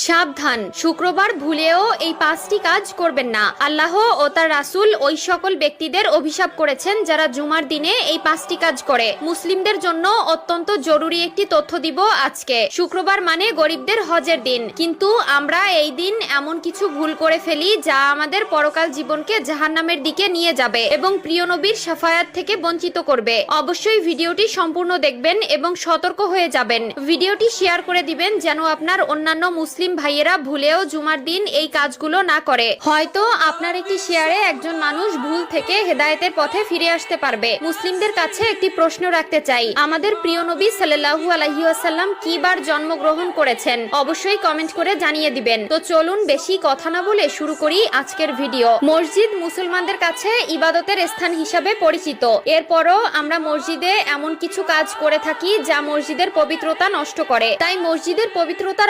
সাবধান, শুক্রবার ভুলেও এই 5টি কাজ করবেন না। আল্লাহ ও তার রাসূল ওই সকল ব্যক্তিদের অভিশাপ করেছেন যারা জুমার দিনে এই 5টি কাজ করে। মুসলিমদের জন্য অত্যন্ত জরুরি একটি তথ্য দিব আজকে। শুক্রবার মানে গরিবদের হজের দিন, কিন্তু আমরা এই দিন এমন কিছু ভুল করে ফেলি যা আমাদের পরকাল জীবনকে জাহান্নামের দিকে নিয়ে যাবে এবং প্রিয় নবীর শাফায়াত থেকে বঞ্চিত করবে। অবশ্যই ভিডিওটি সম্পূর্ণ দেখবেন এবং সতর্ক হয়ে যাবেন। ভিডিওটি শেয়ার করে দিবেন যেন আপনার অন্যান্য মুসলিম ভাইয়েরা ভুলেও জুমার দিন এই কাজগুলো না করে। হয়তো আপনার একটি শেয়ারে একজন মানুষ ভুল থেকে হেদায়েতের পথে ফিরে আসতে পারবে। মুসলিমদের কাছে একটি প্রশ্ন রাখতে চাই, আমাদের প্রিয় নবী সাল্লাল্লাহু আলাইহি ওয়াসাল্লাম কি বার জন্মগ্রহণ করেছেন? অবশ্যই কমেন্ট করে জানিয়ে দিবেন। তো চলুন বেশি কথা না বলে শুরু করি আজকের ভিডিও। মসজিদ মুসলমানদের কাছে ইবাদতের স্থান হিসাবে পরিচিত। এরপরও আমরা মসজিদে এমন কিছু কাজ করে থাকি যা মসজিদের পবিত্রতা নষ্ট করে। তাই মসজিদের পবিত্রতা